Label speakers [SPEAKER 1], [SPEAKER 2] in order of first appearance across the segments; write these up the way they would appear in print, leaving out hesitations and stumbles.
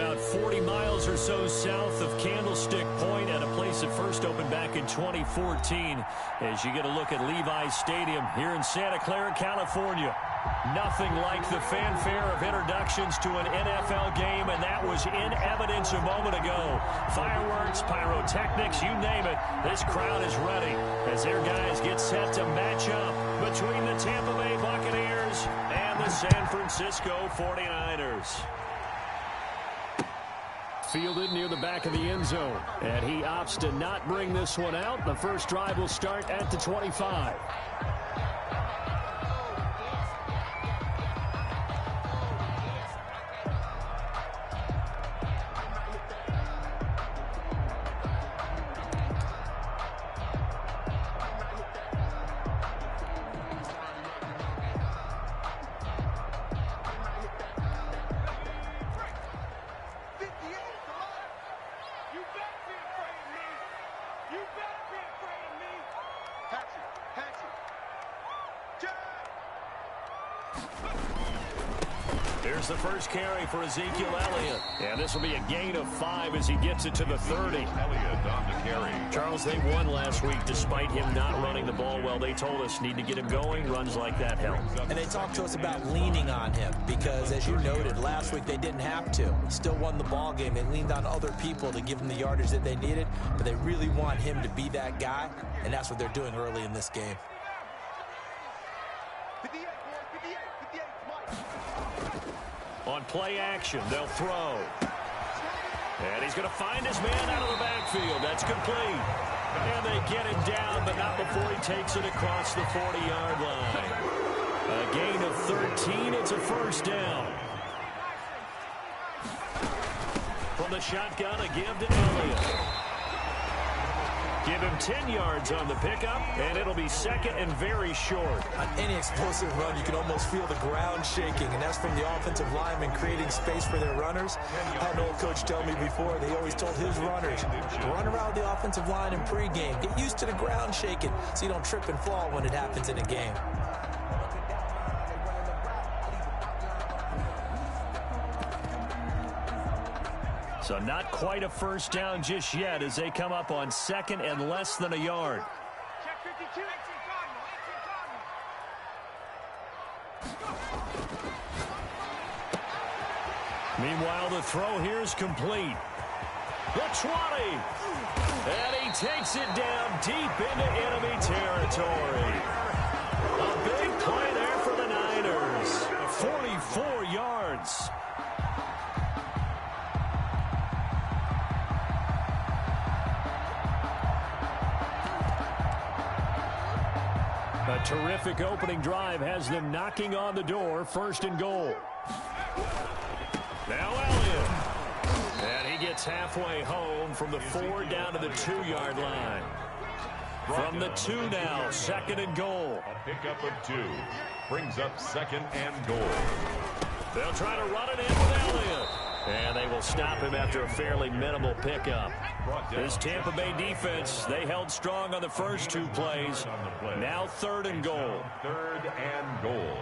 [SPEAKER 1] about 40 miles or so south of Candlestick Point at a place that first opened back in 2014. As you get a look at Levi's Stadium here in Santa Clara, California. Nothing like the fanfare of introductions to an NFL game, and that was in evidence a moment ago. Fireworks, pyrotechnics, you name it, this crowd is ready as their guys get set to match up between the Tampa Bay Buccaneers and the San Francisco 49ers. Fielded near the back of the end zone, and he opts to not bring this one out. The first drive will start at the 25. Here's the first carry for Ezekiel Elliott. And this will be a gain of 5 as he gets it to the 30.
[SPEAKER 2] Elliott on the carry.
[SPEAKER 1] Charles, they won last week despite him not running the ball well. They told us need to get him going. Runs like that help.
[SPEAKER 3] And they talked to us about leaning on him because, as you noted, last week they didn't have to. Still won the ball game. They leaned on other people to give them the yardage that they needed, but they really want him to be that guy, and that's what they're doing early in this game.
[SPEAKER 1] On play action, they'll throw. And he's going to find his man out of the backfield. That's complete. And they get him down, but not before he takes it across the 40-yard line. A gain of 13. It's a first down. From the shotgun, a give to Elliott. Give him 10 yards on the pickup, and it'll be second and very short.
[SPEAKER 3] On any explosive run, you can almost feel the ground shaking, and that's from the offensive linemen creating space for their runners. I had an old coach tell me before, they always told his runners, run around the offensive line in pregame. Get used to the ground shaking so you don't trip and fall when it happens in a game.
[SPEAKER 1] So not quite a first down just yet as they come up on second and less than a yard. Meanwhile, the throw here is complete. The 20. And he takes it down deep into enemy territory. A big play there for the Niners. 44 yards. A terrific opening drive has them knocking on the door, first and goal. Now Elliott. And he gets halfway home from the 4 down to the 2-yard line. From the 2 now, second and goal.
[SPEAKER 2] A pickup of 2 brings up second and goal.
[SPEAKER 1] They'll try to run it in with Elliott. And they will stop him after a fairly minimal pickup. This Tampa Bay defense, they held strong on the first 2 plays. Now third and goal.
[SPEAKER 2] Third and goal.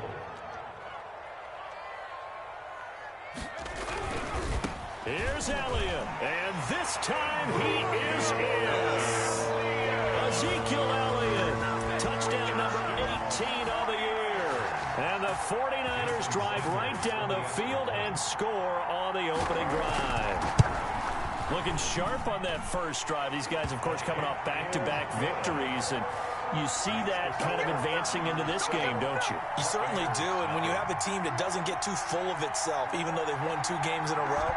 [SPEAKER 1] Here's Elliott. And this time he is in. Ezekiel Elliott. Touchdown number 18 on the year. And the 49ers drive right down the field and score on the opening drive. Looking sharp on that first drive. These guys, of course, coming off back-to-back victories. And you see that kind of advancing into this game, don't you?
[SPEAKER 3] You certainly do. And when you have a team that doesn't get too full of itself, even though they've won 2 games in a row,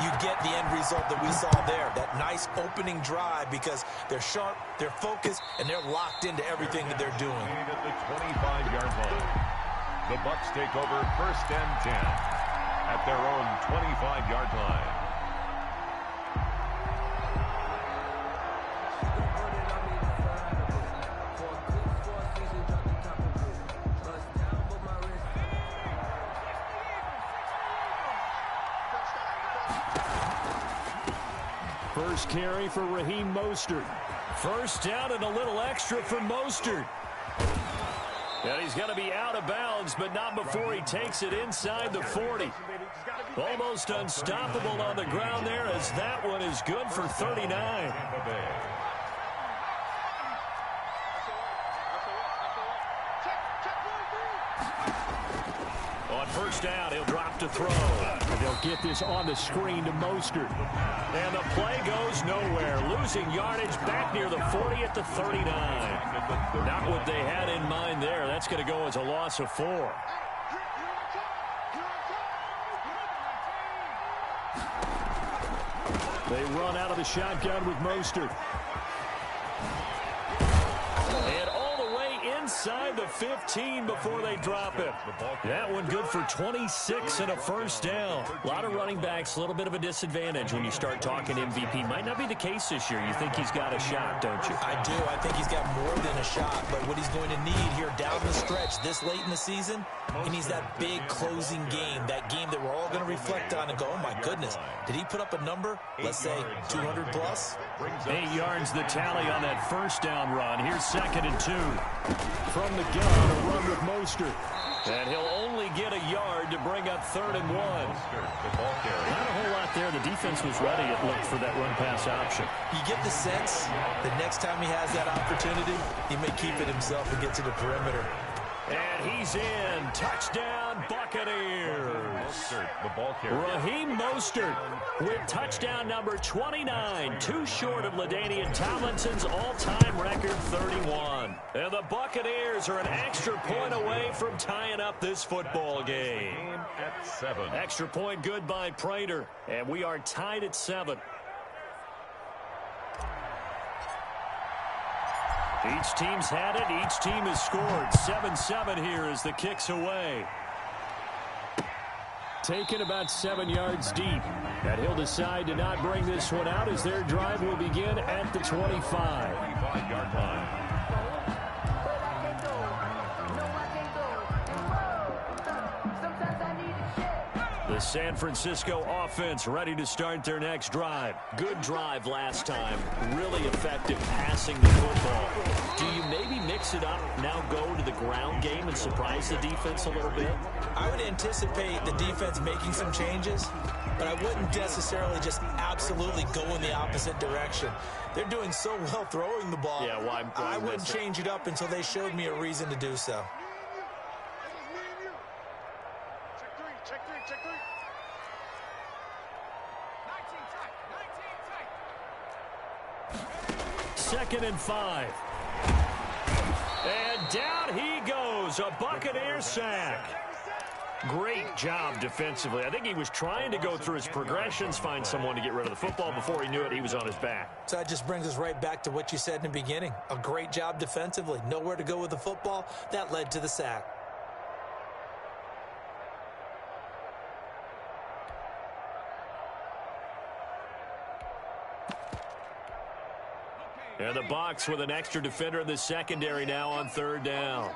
[SPEAKER 3] you get the end result that we saw there. That nice opening drive because they're sharp, they're focused, and they're locked into everything that they're doing.
[SPEAKER 2] At the 25-yard line. The Bucs take over first and 10 at their own 25-yard line.
[SPEAKER 1] First carry for Raheem Mostert. First down and a little extra for Mostert. And he's going to be out of bounds, but not before he takes it inside the 40. Almost unstoppable on the ground there, as that one is good for 39. On first down, he'll drop to throw. And they'll get this on the screen to Mostert. And the play goes nowhere. Losing yardage back near the 40 at the 39. Not what they had in mind there. That's going to go as a loss of 4. They run out of the shotgun with Mostert. And all the way inside the 15 before they drop it. That one good for 26 and a first down. A lot of running backs, a little bit of a disadvantage when you start talking MVP. Might not be the case this year. You think he's got a shot, don't you?
[SPEAKER 3] I do. I think he's got more than a shot. But what he's going to need here down the stretch this late in the season, he needs that big closing game, that game that we're all going to reflect on and go, oh, my goodness, did he put up a number, let's say 200 plus?
[SPEAKER 1] 8 yards the tally on that first down run. Here's 2nd and 2. From the gun, a run with Mostert. And he'll only get a yard to bring up 3rd and 1. Not a whole lot there. The defense was ready, it looked, for that run-pass option.
[SPEAKER 3] You get the sense the next time he has that opportunity, he may keep it himself and get to the perimeter.
[SPEAKER 1] And he's in. Touchdown, Buccaneers. Raheem Mostert with touchdown number 29. Too short of LaDainian Tomlinson's all-time record, 31. And the Buccaneers are an extra point away from tying up this football game.
[SPEAKER 2] At 7.
[SPEAKER 1] Extra point good by Prater. And we are tied at 7. Each team's had it. Each team has scored. 7-7 here as the kick's away. Taken about 7 yards deep. And he'll decide to not bring this one out as their drive will begin at the 25.
[SPEAKER 2] 25-yard line.
[SPEAKER 1] The San Francisco offense ready to start their next drive. Good drive last time. Really effective passing the football. Do you maybe mix it up, now go to the ground game and surprise the defense a little bit?
[SPEAKER 3] I would anticipate the defense making some changes, but I wouldn't necessarily just absolutely go in the opposite direction. They're doing so well throwing the ball.
[SPEAKER 1] Yeah, why
[SPEAKER 3] I wouldn't change it up until they showed me a reason to do so.
[SPEAKER 1] Second and 5. And down he goes. A Buccaneer sack. Great job defensively. I think he was trying to go through his progressions, find someone to get rid of the football. Before he knew it, he was on his back.
[SPEAKER 3] So that just brings us right back to what you said in the beginning. A great job defensively. Nowhere to go with the football. That led to the sack.
[SPEAKER 1] And the Bucs with an extra defender in the secondary now on 3rd down.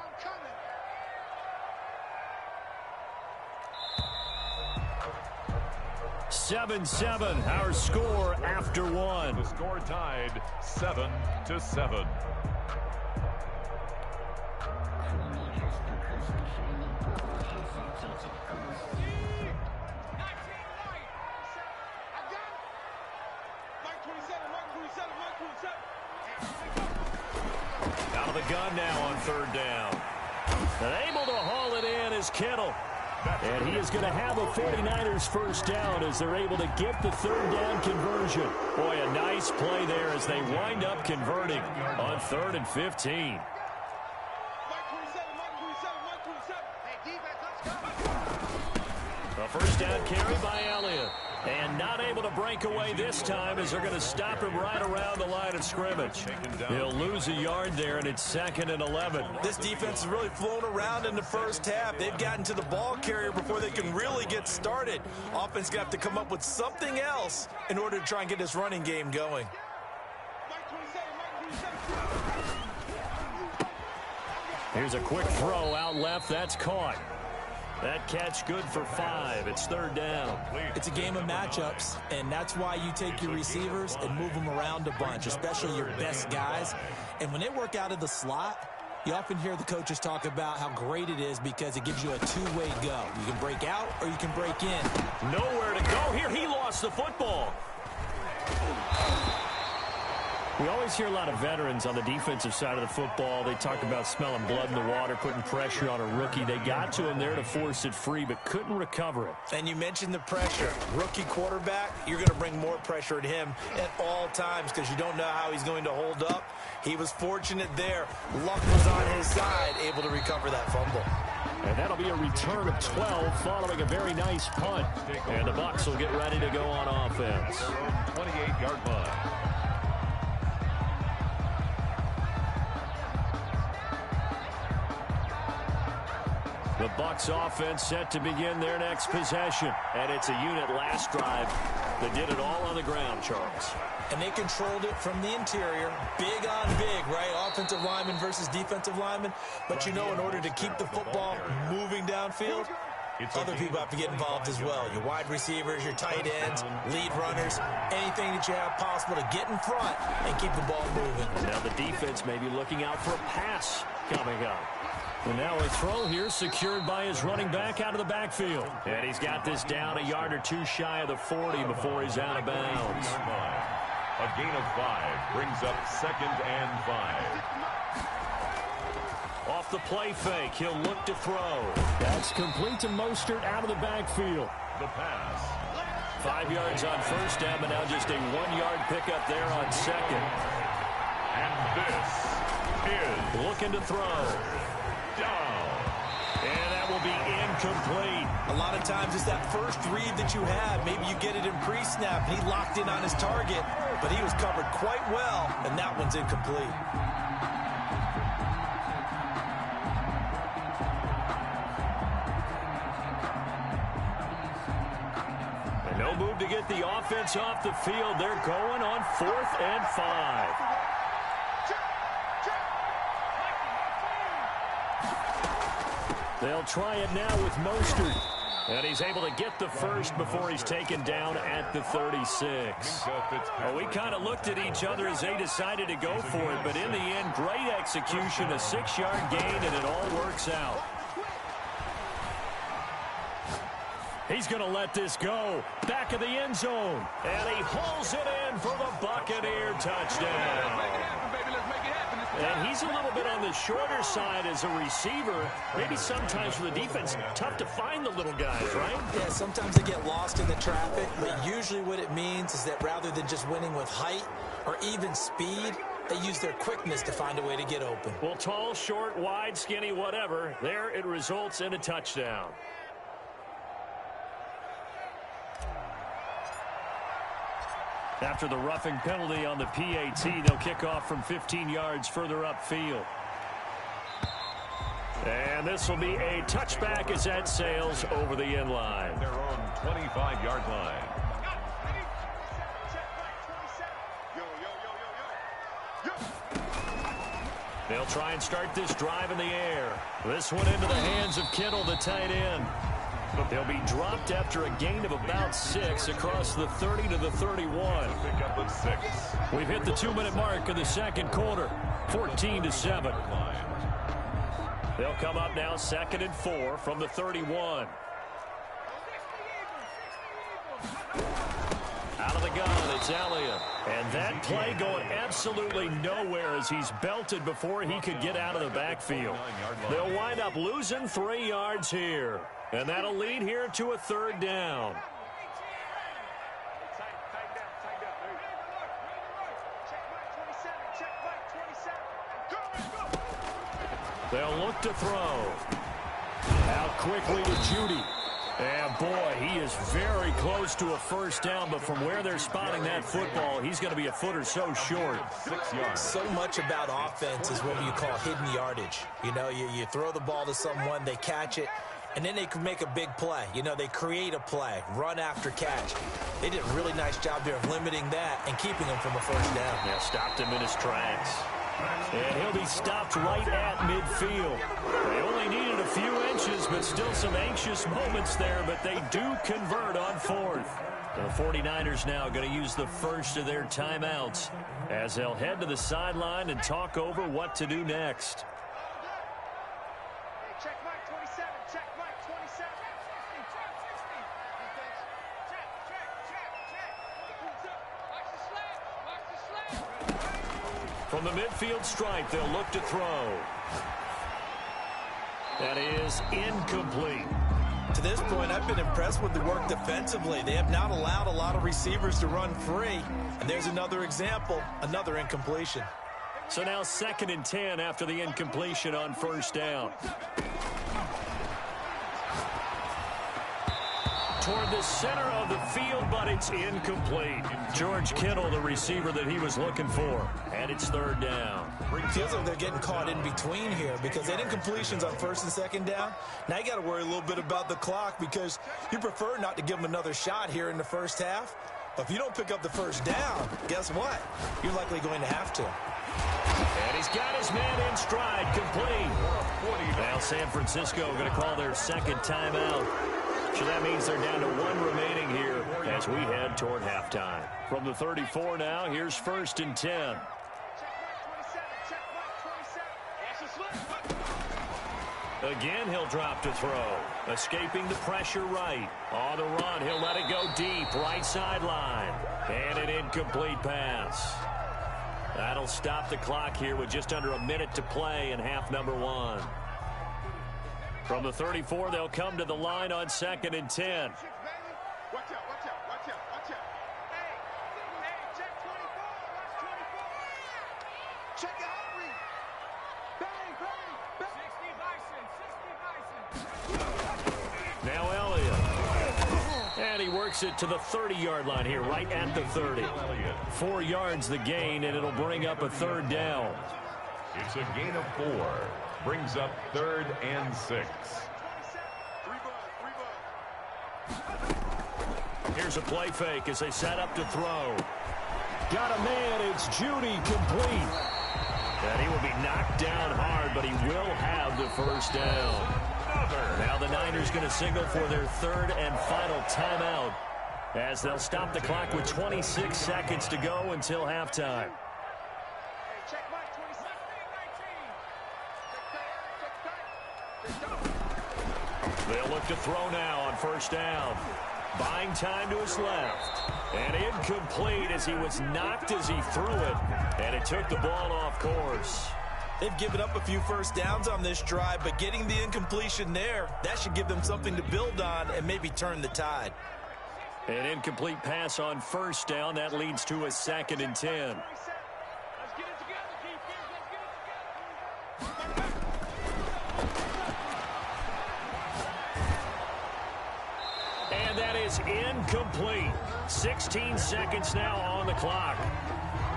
[SPEAKER 1] (7-7) our score after 1.
[SPEAKER 2] The score tied 7-7.
[SPEAKER 1] Out of the gun now on 3rd down. And able to haul it in is Kittle. And he is going to have a 49ers first down as they're able to get the 3rd down conversion. Boy, a nice play there as they wind up converting on 3rd and 15. A first down carry by Elliott. And not able to break away this time as they're going to stop him right around the line of scrimmage. He'll lose a yard there, and it's 2nd and 11.
[SPEAKER 3] This defense has really flown around in the first half. They've gotten to the ball carrier before they can really get started. Offense going to have to come up with something else in order to try and get this running game going.
[SPEAKER 1] Here's a quick throw out left. That's caught. That catch good for 5. It's 3rd down.
[SPEAKER 3] It's a game of matchups, and that's why you take your receivers and move them around a bunch, especially your best guys. And when they work out of the slot, You often hear the coaches talk about how great it is because it gives you a two-way go. You can break out or you can break in.
[SPEAKER 1] Nowhere to go here. He lost the football. We always hear a lot of veterans on the defensive side of the football. They talk about smelling blood in the water, putting pressure on a rookie. They got to him there to force it free, but couldn't recover it.
[SPEAKER 3] And you mentioned the pressure. Rookie quarterback, you're going to bring more pressure at him at all times because you don't know how he's going to hold up. He was fortunate there. Luck was on his side, able to recover that fumble.
[SPEAKER 1] And that'll be a return of 12 following a very nice punt. And the Bucs will get ready to go on offense.
[SPEAKER 2] 28-yard line.
[SPEAKER 1] The Bucs offense set to begin their next possession. And it's a unit last drive that did it all on the ground, Charles.
[SPEAKER 3] And they controlled it from the interior. Big on big, right? Offensive lineman versus defensive lineman. But you know, in order to keep the football moving downfield, other people have to get involved as well. Your wide receivers, your tight ends, lead runners, anything that you have possible to get in front and keep the ball moving.
[SPEAKER 1] Now the defense may be looking out for a pass coming up. And now a throw here secured by his running back out of the backfield. And he's got this down a yard or two shy of the 40 before he's out of bounds.
[SPEAKER 2] A gain of 5 brings up 2nd and 5.
[SPEAKER 1] Off the play fake, he'll look to throw. That's complete to Mostert out of the backfield.
[SPEAKER 2] The pass.
[SPEAKER 1] 5 yards on first down, but now just a 1-yard pickup there on second.
[SPEAKER 2] And this is
[SPEAKER 1] looking to throw.
[SPEAKER 2] down.
[SPEAKER 1] And that will be incomplete.
[SPEAKER 3] A lot of times it's that first read that you have. Maybe you get it in pre-snap. He locked in on his target, but he was covered quite well, and that one's incomplete.
[SPEAKER 1] And no move to get the offense off the field. They're going on 4th and 5. They'll try it now with Mostert. And he's able to get the first before he's taken down at the 36. Well, we kind of looked at each other as they decided to go for it. But in the end, great execution, a 6-yard gain, and it all works out. He's going to let this go. Back of the end zone. And he hauls it in for the Buccaneer touchdown. And he's a little bit on the shorter side as a receiver. Maybe sometimes for the defense, tough to find the little guys, right?
[SPEAKER 3] Yeah, sometimes they get lost in the traffic, but usually what it means is that rather than just winning with height or even speed, they use their quickness to find a way to get open.
[SPEAKER 1] Well, tall, short, wide, skinny, whatever, there it results in a touchdown. After the roughing penalty on the PAT, they'll kick off from 15 yards further upfield. And this will be a touchback as that sails over the end line.
[SPEAKER 2] Their own 25-yard line.
[SPEAKER 1] They'll try and start this drive in the air. This one into the hands of Kittle, the tight end. They'll be dropped after a gain of about 6 across the 30 to the 31.
[SPEAKER 2] Pick up at 6.
[SPEAKER 1] We've hit the 2-minute mark of the second quarter, 14-7. They'll come up now 2nd and 4 from the 31. Out of the gun, it's Elliott. And that play going absolutely nowhere as he's belted before he could get out of the backfield. They'll wind up losing 3 yards here. And that'll lead here to a 3rd down. They'll look to throw. Out quickly to Judy. And boy, he is very close to a first down, but from where they're spotting that football, he's going to be a foot or so short.
[SPEAKER 2] 6 yards.
[SPEAKER 3] So much about offense is what you call hidden yardage. You know, you throw the ball to someone, they catch it, and then they can make a big play. You know, they create a play, run after catch. They did a really nice job there of limiting that and keeping him from a first down.
[SPEAKER 1] Yeah, stopped him in his tracks. And he'll be stopped right at midfield. They only needed a few inches, but still some anxious moments there, but they do convert on 4th. The 49ers now going to use the first of their timeouts as they'll head to the sideline and talk over what to do next. From the midfield stripe, they'll look to throw. That is incomplete.
[SPEAKER 3] To this point, I've been impressed with the work defensively. They have not allowed a lot of receivers to run free. And there's another example, another incompletion.
[SPEAKER 1] So now 2nd and 10 after the incompletion on first down. Toward the center of the field, but it's incomplete. George Kittle, the receiver that he was looking for. And it's 3rd down.
[SPEAKER 3] Feels like they're getting caught in between here because that incompletion's on 1st and 2nd down. Now you got to worry a little bit about the clock because you prefer not to give them another shot here in the first half. But if you don't pick up the first down, guess what? You're likely going to have to.
[SPEAKER 1] And he's got his man in stride, complete. Now San Francisco going to call their 2nd timeout. So that means they're down to 1 remaining here as we head toward halftime. From the 34 now, here's 1st and 10. Again, he'll drop to throw. Escaping the pressure right. On the run, he'll let it go deep, right sideline. And an incomplete pass. That'll stop the clock here with just under a minute to play in half number 1. From the 34, they'll come to the line on 2nd and 10.
[SPEAKER 4] Watch out, watch out, watch out, watch out. Hey, check 24, watch 24. Check out read. Bang, bang, bang. 60 Bison, 60 Bison.
[SPEAKER 1] Now Elliott. And he works it to the 30-yard line here, right at the 30. 4 yards the gain, and it'll bring up a 3rd down.
[SPEAKER 2] It's a gain of 4. Brings up 3rd and 6.
[SPEAKER 1] Here's a play fake as they set up to throw. Got a man, it's Judy, complete. And he will be knocked down hard, but he will have the first down. Now the Niners going to signal for their 3rd and final timeout as they'll stop the clock with 26 seconds to go until halftime. They'll look to throw now on first down. Buying time to his left. And incomplete as he was knocked as he threw it. And it took the ball off course.
[SPEAKER 3] They've given up a few first downs on this drive, but getting the incompletion there, that should give them something to build on and maybe turn the tide.
[SPEAKER 1] An incomplete pass on first down. That leads to a 2nd and 10. And that is incomplete. 16 seconds now on the clock.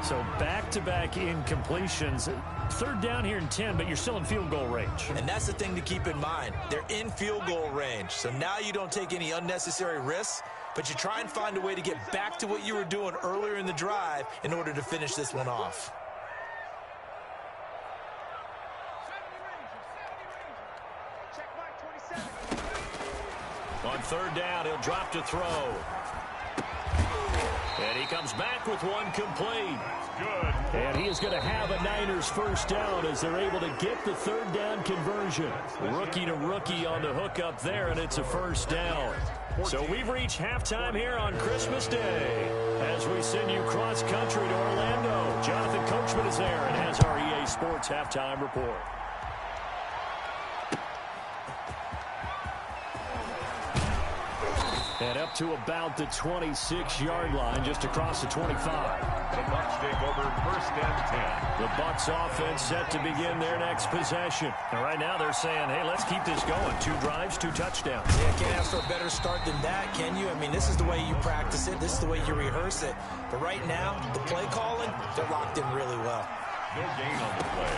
[SPEAKER 1] So back-to-back incompletions. 3rd down here and 10, but you're still in field goal range.
[SPEAKER 3] And that's the thing to keep in mind. They're in field goal range. So now you don't take any unnecessary risks, but you try and find a way to get back to what you were doing earlier in the drive in order to finish this one off.
[SPEAKER 1] On 3rd down, he'll drop to throw. And he comes back with one complete.
[SPEAKER 2] Good.
[SPEAKER 1] And he is going to have a Niners first down as they're able to get the 3rd down conversion. Rookie to rookie on the hook up there, and it's a first down. So we've reached halftime here on Christmas Day as we send you cross-country to Orlando. Jonathan Coachman is there and has our EA Sports halftime report. And up to about the 26-yard line, just across the 25.
[SPEAKER 2] The Bucs take over 1st and 10.
[SPEAKER 1] The Bucs offense set to begin their next possession. And right now they're saying, hey, let's keep this going. 2 drives, 2 touchdowns.
[SPEAKER 3] Yeah, can't ask for a better start than that, can you? I mean, this is the way you practice it. This is the way you rehearse it. But right now, the play calling, they're locked in really well.
[SPEAKER 2] No gain on the play.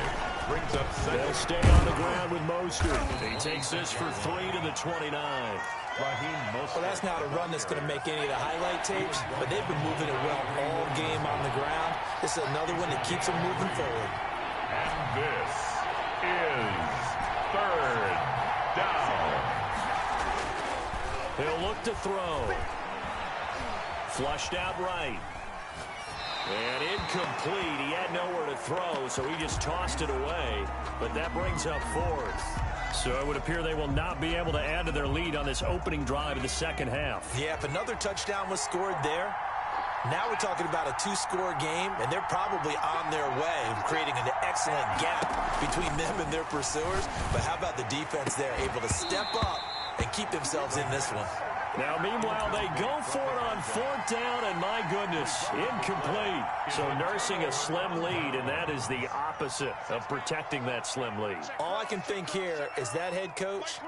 [SPEAKER 2] Brings up 2nd.
[SPEAKER 1] They'll stay on the ground with Mostert. He takes this for 3 to the 29.
[SPEAKER 3] Well, that's not a run that's going to make any of the highlight tapes, but they've been moving it well all game on the ground. This is another one that keeps them moving forward.
[SPEAKER 2] And this is 3rd down.
[SPEAKER 1] He'll look to throw. Flushed out right. And incomplete. He had nowhere to throw, so he just tossed it away. But that brings up 4th. So it would appear they will not be able to add to their lead on this opening drive of the second half.
[SPEAKER 3] Yeah, if another touchdown was scored there, Now we're talking about a two-score game, and they're probably on their way of creating an excellent gap between them and their pursuers. But how about the defense there, able to step up and keep themselves in this one?
[SPEAKER 1] Now, meanwhile, they go for it on 4th down, and my goodness, incomplete. So nursing a slim lead, and that is the opposite of protecting that slim lead.
[SPEAKER 3] All I can think here is that head coach,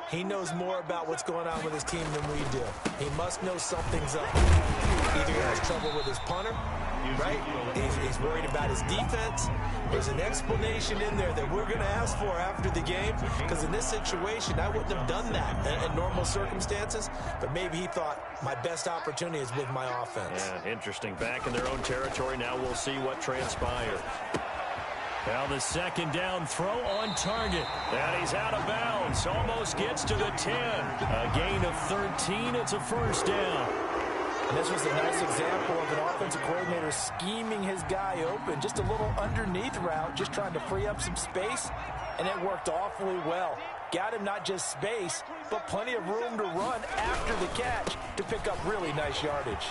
[SPEAKER 3] he knows more about what's going on with his team than we do. He must know something's up. Either he has trouble with his punter, right? He's worried about his defense. There's an explanation in there that we're going to ask for after the game, because in this situation, I wouldn't have done that in normal circumstances, but maybe he thought my best opportunity is with my offense.
[SPEAKER 1] Yeah, interesting. Back in their own territory. Now we'll see what transpired. Now the 2nd down throw on target. And he's out of bounds. Almost gets to the 10. A gain of 13. It's a 1st down.
[SPEAKER 3] And this was a nice example of an offensive coordinator scheming his guy open. Just a little underneath route, just trying to free up some space. And it worked awfully well. Got him not just space, but plenty of room to run after the catch to pick up really nice yardage.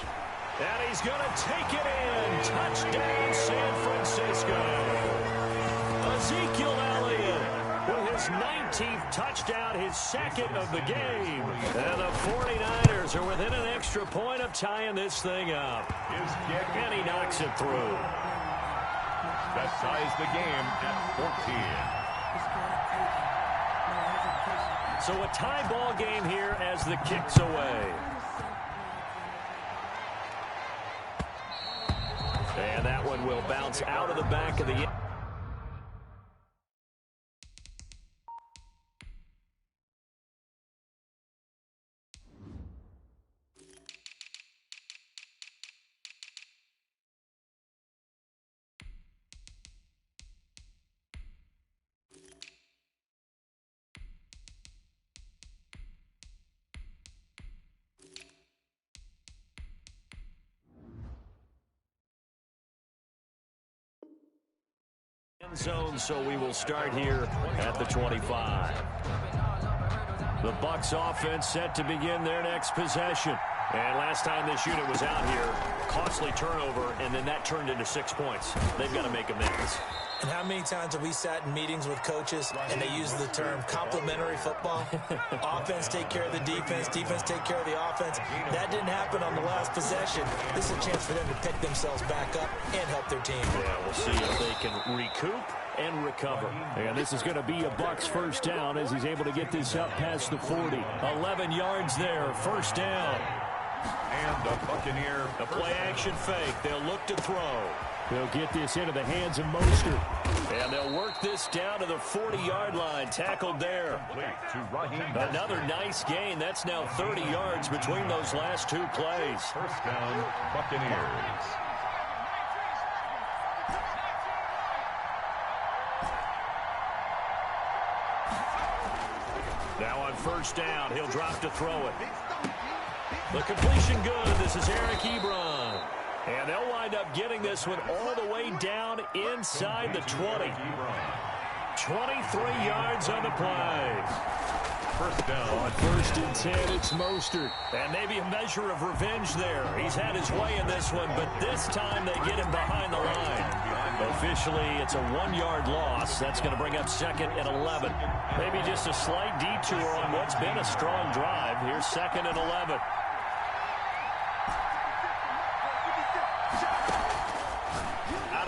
[SPEAKER 1] And he's going to take it in. Touchdown, San Francisco. Ezekiel Elliott with his 19th touchdown, his 2nd of the game. And the 49ers are within an extra point of tying this thing up. And he knocks it through.
[SPEAKER 2] That ties the game at 14.
[SPEAKER 1] So a tie ball game here as the kick's away. And that one will bounce out of the back of the end. Zone, so we will start here at the 25. The Bucs offense set to begin their next possession. And last time this unit was out here, costly turnover, and then that turned into 6 points. They've got to make amends.
[SPEAKER 3] And how many times have we sat in meetings with coaches and they use the term complementary football? Offense take care of the defense, defense take care of the offense. That didn't happen on the last possession. This is a chance for them to pick themselves back up and help their team.
[SPEAKER 1] Yeah, we'll see if they can recoup and recover. And this is going to be a Bucs 1st down as he's able to get this up past the 40. 11 yards there, 1st down.
[SPEAKER 2] And the Buccaneer.
[SPEAKER 1] The play action fake. They'll look to throw. They'll get this into the hands of Mostert. And they'll work this down to the 40-yard line. Tackled there. Another nice gain. That's now 30 yards between those last 2 plays.
[SPEAKER 2] 1st down, Buccaneers.
[SPEAKER 1] Now on 1st down, he'll drop to throw it. The completion good. This is Eric Ebron. And they'll wind up getting this one all the way down inside the 20. 23 yards on the play.
[SPEAKER 2] 1st down.
[SPEAKER 1] On 1st and 10, it's Mostert. And maybe a measure of revenge there. He's had his way in this one, but this time they get him behind the line. Officially, it's a 1-yard loss. That's going to bring up 2nd and 11. Maybe just a slight detour on what's been a strong drive. Here's 2nd and 11.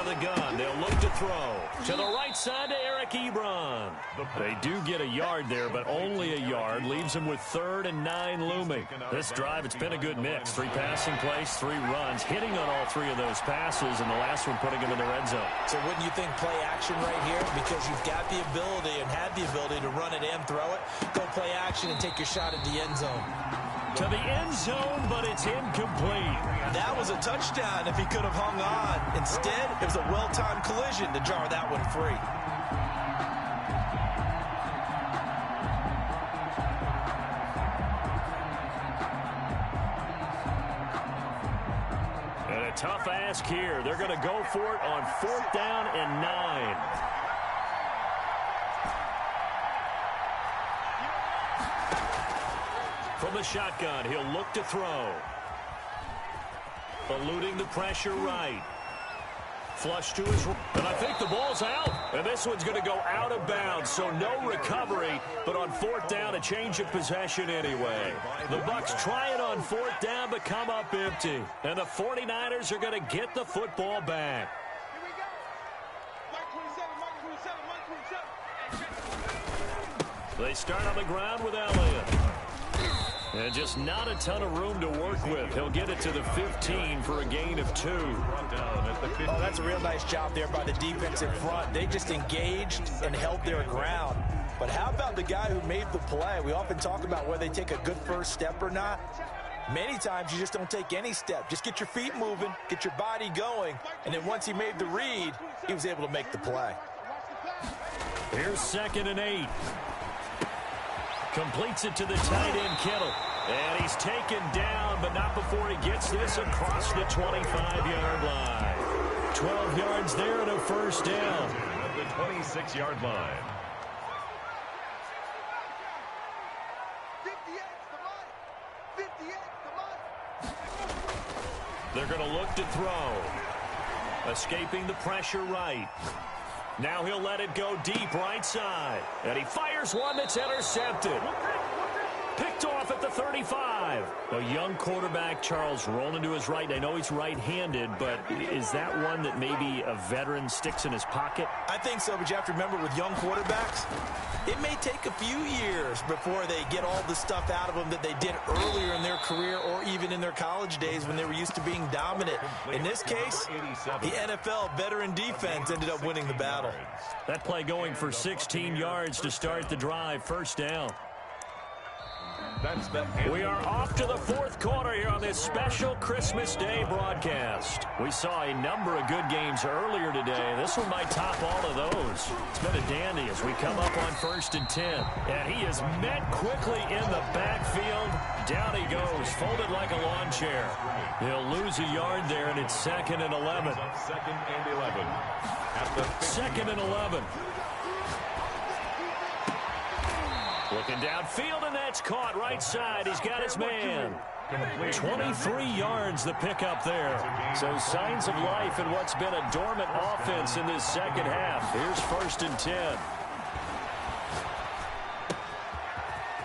[SPEAKER 1] The gun. They'll look to throw to the right side to Eric Ebron. They do get a yard there, but only a yard. Leaves them with 3rd and 9 looming. This drive, it's been a good mix. 3 passing plays, 3 runs, hitting on all 3 of those passes, and the last one putting them in the red zone.
[SPEAKER 3] So wouldn't you think play action right here? Because you've got the ability and had the ability to run it and throw it. Go play action and take your shot at the end zone.
[SPEAKER 1] To the end zone, but it's incomplete.
[SPEAKER 3] That was a touchdown if he could have hung on. Instead, it was a well-timed collision to jar that one free.
[SPEAKER 1] And a tough ask here. They're going to go for it on 4th down and 9. From the shotgun, he'll look to throw. eluding the pressure right. Flush to his right. And I think the ball's out. And this one's going to go out of bounds, so no recovery. But on fourth down, a change of possession anyway. The Bucs try it on fourth down, but come up empty. And the 49ers are going to get the football back.
[SPEAKER 4] Here we go. Mike 27, Mike 27, Mike 27.
[SPEAKER 1] They start on the ground with Elliott. And just not a ton of room to work with. He'll get it to the 15 for a gain of 2.
[SPEAKER 3] Oh, that's a real nice job there by the defensive front. They just engaged and held their ground. But how about the guy who made the play? We often talk about whether they take a good first step or not. Many times you just don't take any step. Just get your feet moving, get your body going, and then once he made the read, he was able to make the play.
[SPEAKER 1] Here's 2nd and 8. Completes it to the tight end, Kittle. And he's taken down, but not before he gets this across the 25-yard line. 12 yards there and a first down.
[SPEAKER 2] At the 26-yard line.
[SPEAKER 4] 58, come on. 58, come on.
[SPEAKER 1] They're going to look to throw. Escaping the pressure right. Now he'll let it go deep right side. And he fires one that's intercepted. Picked off at the 35. A young quarterback, Charles, rolling to his right. I know he's right-handed, but is that one that maybe a veteran sticks in his pocket?
[SPEAKER 3] I think so, but you have to remember with young quarterbacks, it may take a few years before they get all the stuff out of them that they did earlier in their career or even in their college days when they were used to being dominant. In this case, the NFL veteran defense ended up winning the battle.
[SPEAKER 1] That play going for 16 yards to start the drive. First down. We are off to the fourth quarter here on this special Christmas Day broadcast. We saw a number of good games earlier today. This one might top all of those. It's been a dandy as we come up on 1st and 10. And he is met quickly in the backfield. Down he goes, folded like a lawn chair. He'll lose a yard there, and it's 2nd and 11.
[SPEAKER 2] 2nd and 11. At the
[SPEAKER 1] 2nd and 11. Looking downfield, and that's caught right side. He's got his man. 23 yards the pickup there. So signs of life in what's been a dormant offense in this second half. Here's 1st and 10.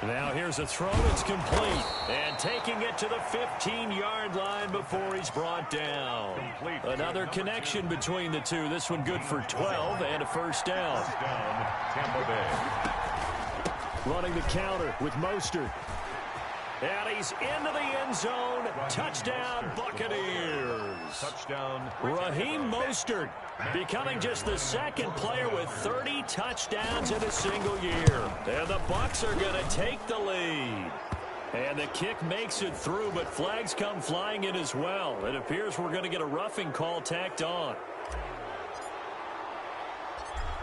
[SPEAKER 1] Now here's a throw that's complete. And taking it to the 15-yard line before he's brought down. Another connection between the two. This one good for 12 and a first down.
[SPEAKER 2] Tampa Bay.
[SPEAKER 1] Running the counter with Mostert. And he's into the end zone. Touchdown, Buccaneers.
[SPEAKER 2] Touchdown.
[SPEAKER 1] Raheem Mostert becoming just the second player with 30 touchdowns in a single year. And the Bucs are going to take the lead. And the kick makes it through, but flags come flying in as well. It appears we're going to get a roughing call tacked on.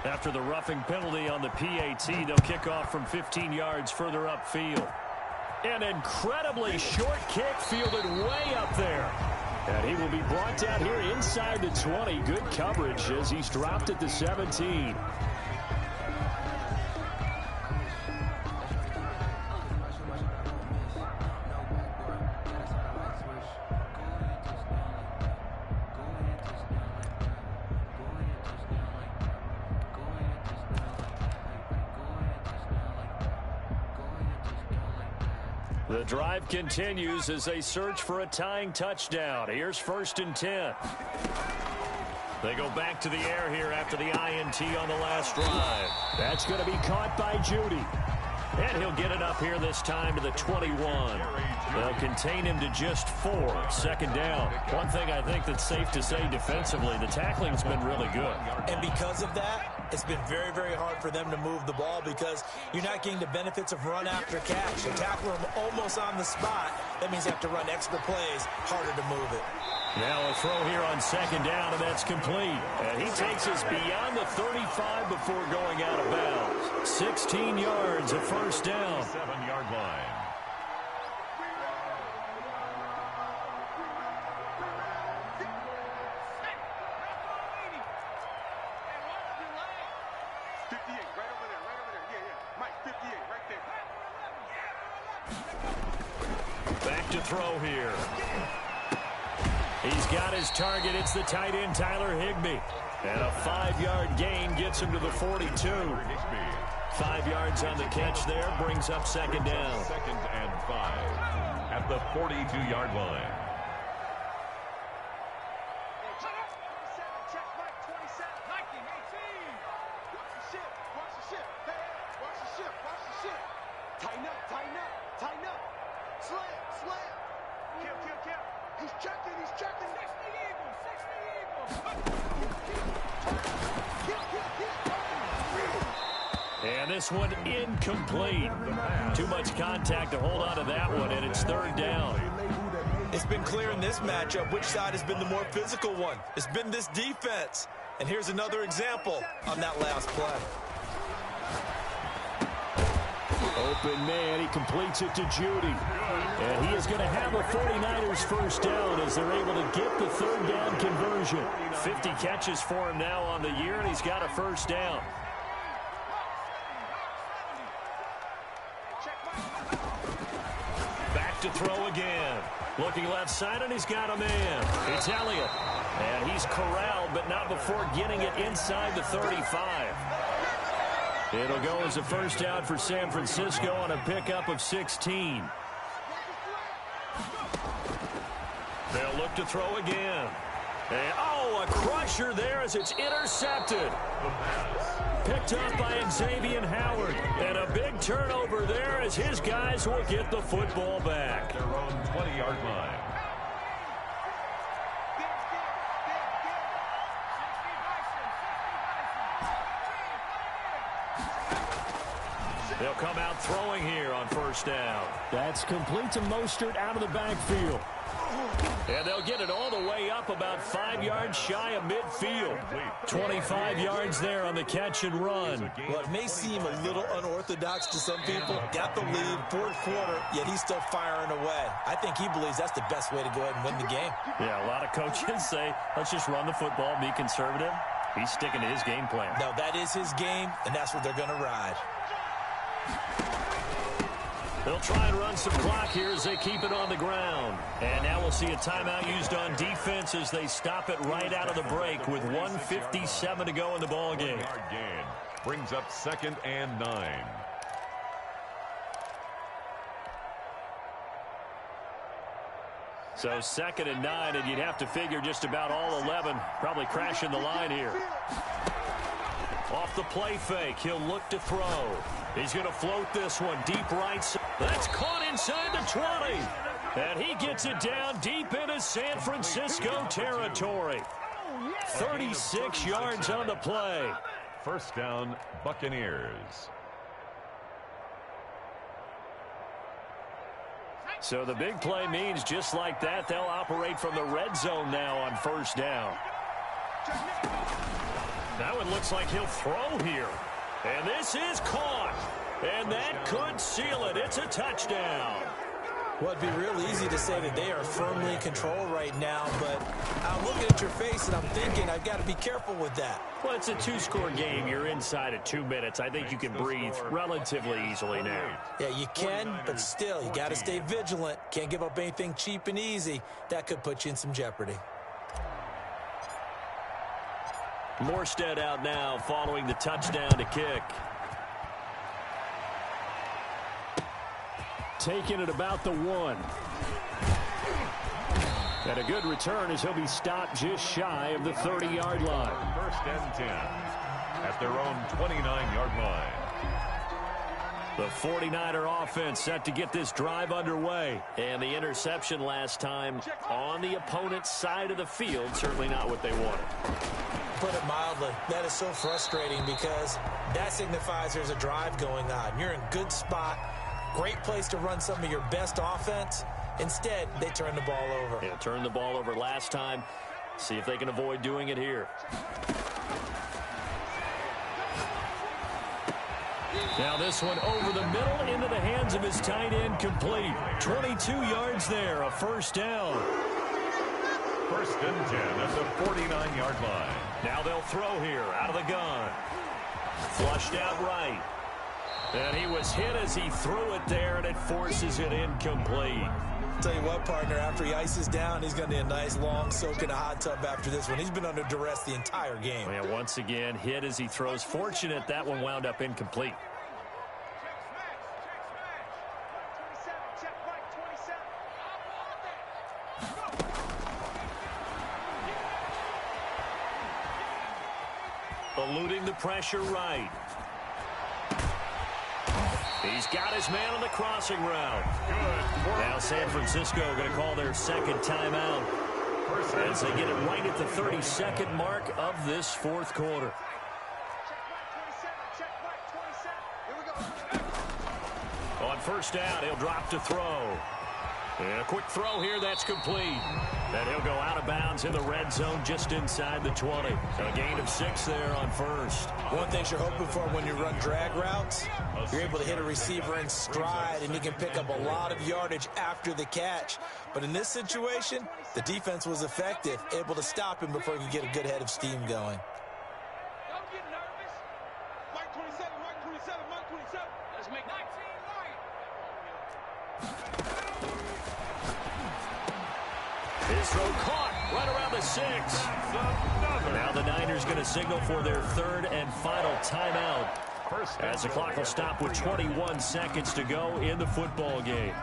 [SPEAKER 1] After the roughing penalty on the PAT, they'll kick off from 15 yards further upfield. An incredibly short kick fielded way up there. And he will be brought down here inside the 20. Good coverage as he's dropped at the 17. The drive continues as they search for a tying touchdown. Here's 1st and 10. They go back to the air here after the INT on the last drive. That's going to be caught by Judy. And he'll get it up here this time to the 21. They'll contain him to just 4. 2nd down. One thing I think that's safe to say defensively, the tackling's been really good.
[SPEAKER 3] And because of that, it's been very, very hard for them to move the ball because you're not getting the benefits of run after catch. You tackle them almost on the spot. That means you have to run extra plays, harder to move it.
[SPEAKER 1] Now a throw here on 2nd down, and that's complete. And he takes us beyond the 35 before going out of bounds. 16 yards, a first down.
[SPEAKER 2] 7-yard line.
[SPEAKER 1] Back to throw here. He's got his target. It's the tight end, Tyler Higbee. And a 5-yard gain gets him to the 42. 5 yards on the catch there, brings up second down.
[SPEAKER 2] 2nd and 5 at the 42-yard line.
[SPEAKER 4] Tighten up. Slam. Kill. He's checking. 60 Eagles.
[SPEAKER 1] And this one incomplete. Too much contact to hold on to that one, and it's 3rd down.
[SPEAKER 3] It's been clear in this matchup which side has been the more physical one. It's been this defense. And here's another example on that last play.
[SPEAKER 1] Open man, he completes it to Judy. And he is going to have a 49ers first down as they're able to get the 3rd down conversion. 50 catches for him now on the year, and he's got a first down. Back to throw again. Looking left side, and he's got a man. It's Elliott. And he's corralled, but not before getting it inside the 35. It'll go as a first down for San Francisco on a pickup of 16. They'll look to throw again. And, a crusher there as it's intercepted. Picked up by Xavier Howard. And a big turnover there as his guys will get the football back.
[SPEAKER 2] Their own 20-yard line.
[SPEAKER 1] They'll come out throwing here on first down. That's complete to Mostert out of the backfield. And they'll get it all the way up about 5 yards shy of midfield. 25 yards there on the catch and run.
[SPEAKER 3] Well, it may seem a little unorthodox to some people. Got the lead, 4th quarter, yet he's still firing away. I think he believes that's the best way to go ahead and win the game.
[SPEAKER 1] Yeah, a lot of coaches say, let's just run the football, be conservative. He's sticking to his game plan.
[SPEAKER 3] No, that is his game, and that's what they're going to ride.
[SPEAKER 1] They'll try and run some clock here as they keep it on the ground. And now we'll see a timeout used on defense as they stop it right out of the break with 1:57 to go in the ball game.
[SPEAKER 2] 1-yard gain brings up 2nd and 9.
[SPEAKER 1] So 2nd and 9, and you'd have to figure just about all 11 probably crashing the line here. Off the play fake, he'll look to throw. He's going to float this one deep right side. That's caught inside the 20. And he gets it down deep into San Francisco territory. 36 yards on the play.
[SPEAKER 2] First down, Buccaneers.
[SPEAKER 1] So the big play means just like that, they'll operate from the red zone now on first down. Now it looks like he'll throw here. And this is caught. And that could seal it. It's a touchdown.
[SPEAKER 3] Well, it'd be real easy to say that they are firmly in control right now, but I'm looking at your face and I'm thinking I've got to be careful with that.
[SPEAKER 1] Well, it's a 2-score game. You're inside at 2 minutes. I think you can breathe relatively easily now.
[SPEAKER 3] Yeah, you can, but still, you got to stay vigilant. Can't give up anything cheap and easy. That could put you in some jeopardy.
[SPEAKER 1] Morstead out now following the touchdown to kick. Taking it about the 1. And a good return as he'll be stopped just shy of the 30-yard line.
[SPEAKER 2] 1st and 10 at their own 29-yard line.
[SPEAKER 1] The 49er offense set to get this drive underway. And the interception last time on the opponent's side of the field, certainly not what they wanted.
[SPEAKER 3] Put it mildly, that is so frustrating because that signifies there's a drive going on. You're in good spot, great place to run some of your best offense. Instead, they turn the ball over.
[SPEAKER 1] Yeah, turned the ball over last time. See if they can avoid doing it here. Now this one over the middle into the hands of his tight end, complete. 22 yards there, a first down.
[SPEAKER 2] 1st and 10 at the 49-yard line.
[SPEAKER 1] Now they'll throw here out of the gun. Flushed out right. And he was hit as he threw it there, and it forces it incomplete.
[SPEAKER 3] Tell you what, partner, after he ices down, he's going to need a nice long soak in a hot tub after this one. He's been under duress the entire game.
[SPEAKER 1] Yeah, once again, hit as he throws. Fortunate that one wound up incomplete. Eluding the pressure right. He's got his man on the crossing route. Now San Francisco going to call their second timeout as they get it right at the 32nd mark of this fourth quarter. On first down, he'll drop to throw. And a quick throw here, that's complete. And he'll go out of bounds in the red zone just inside the 20. A gain of 6 there on first.
[SPEAKER 3] One thing you're hoping for when you run drag routes, you're able to hit a receiver in stride, and he can pick up a lot of yardage after the catch. But in this situation, the defense was effective, able to stop him before he could get a good head of steam going.
[SPEAKER 4] Don't get nervous. Mike 27, Mike 27, Mike 27. Let's make 19 right.
[SPEAKER 1] His throw caught right around the 6. Now the Niners going to signal for their third and final timeout as the clock will stop with 21 seconds to go in the football game.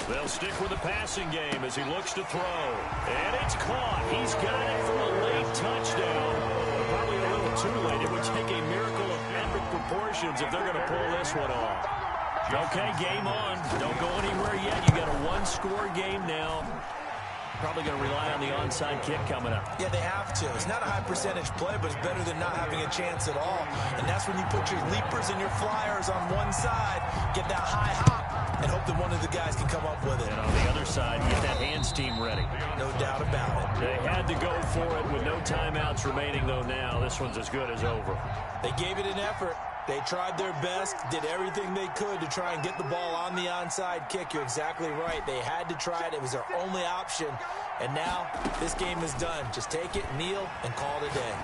[SPEAKER 1] They'll stick with the passing game as he looks to throw. And it's caught. He's got it for a late touchdown. Probably a little too late. It would take a miracle of epic proportions if they're going to pull this one off. Okay, game on. Don't go anywhere yet. You got a one-score game now. Probably going to rely on the onside kick coming up.
[SPEAKER 3] Yeah, they have to. It's not a high percentage play, but it's better than not having a chance at all. And that's when you put your leapers and your flyers on one side, get that high hop, and hope that one of the guys can come up with it.
[SPEAKER 1] And on the other side, get that hands team ready.
[SPEAKER 3] No doubt about it.
[SPEAKER 1] They had to go for it with no timeouts remaining, though now. This one's as good as over.
[SPEAKER 3] They gave it an effort. They tried their best, did everything they could to try and get the ball on the onside kick. You're exactly right. They had to try it. It was their only option. And now this game is done. Just take it, kneel, and call it a day.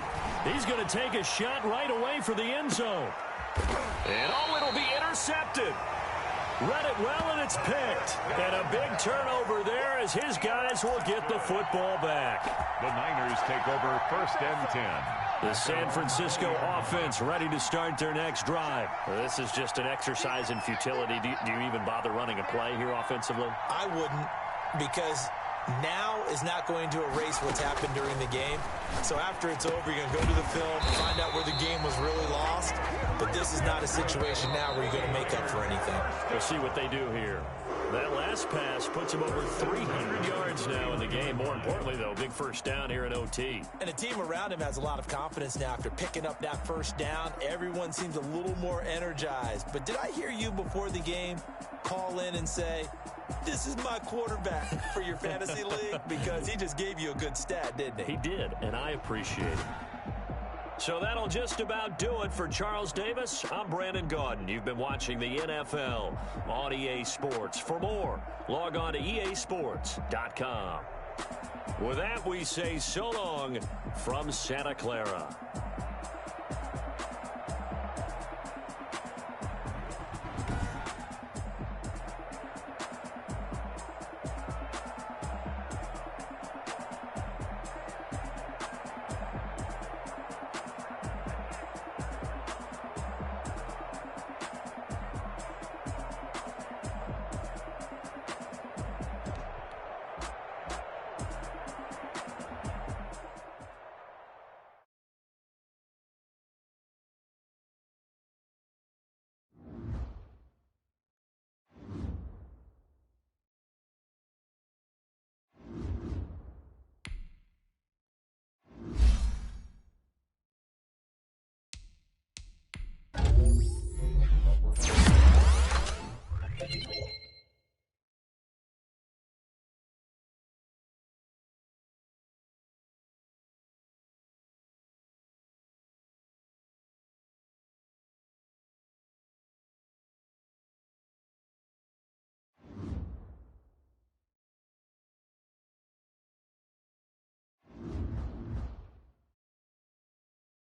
[SPEAKER 1] He's going to take a shot right away for the end zone. And it'll be intercepted. Read it well, and it's picked. And a big turnover there as his guys will get the football back.
[SPEAKER 2] The Niners take over first and 10.
[SPEAKER 1] The San Francisco offense ready to start their next drive. This is just an exercise in futility. Do you even bother running a play here offensively?
[SPEAKER 3] I wouldn't, because now is not going to erase what's happened during the game. So after it's over, you're going to go to the film, find out where the game was really lost. But this is not a situation now where you're going to make up for anything.
[SPEAKER 1] We'll see what they do here. That last pass puts him over 300 yards now in the game. More importantly, though, big first down here in OT.
[SPEAKER 3] And the team around him has a lot of confidence now after picking up that first down. Everyone seems a little more energized. But did I hear you before the game call in and say, this is my quarterback for your fantasy league? Because he just gave you a good stat, didn't he?
[SPEAKER 1] He did, and I appreciate it. So that'll just about do it for Charles Davis. I'm Brandon Gaudin. You've been watching the NFL on EA Sports. For more, log on to easports.com. With that, we say so long from Santa Clara.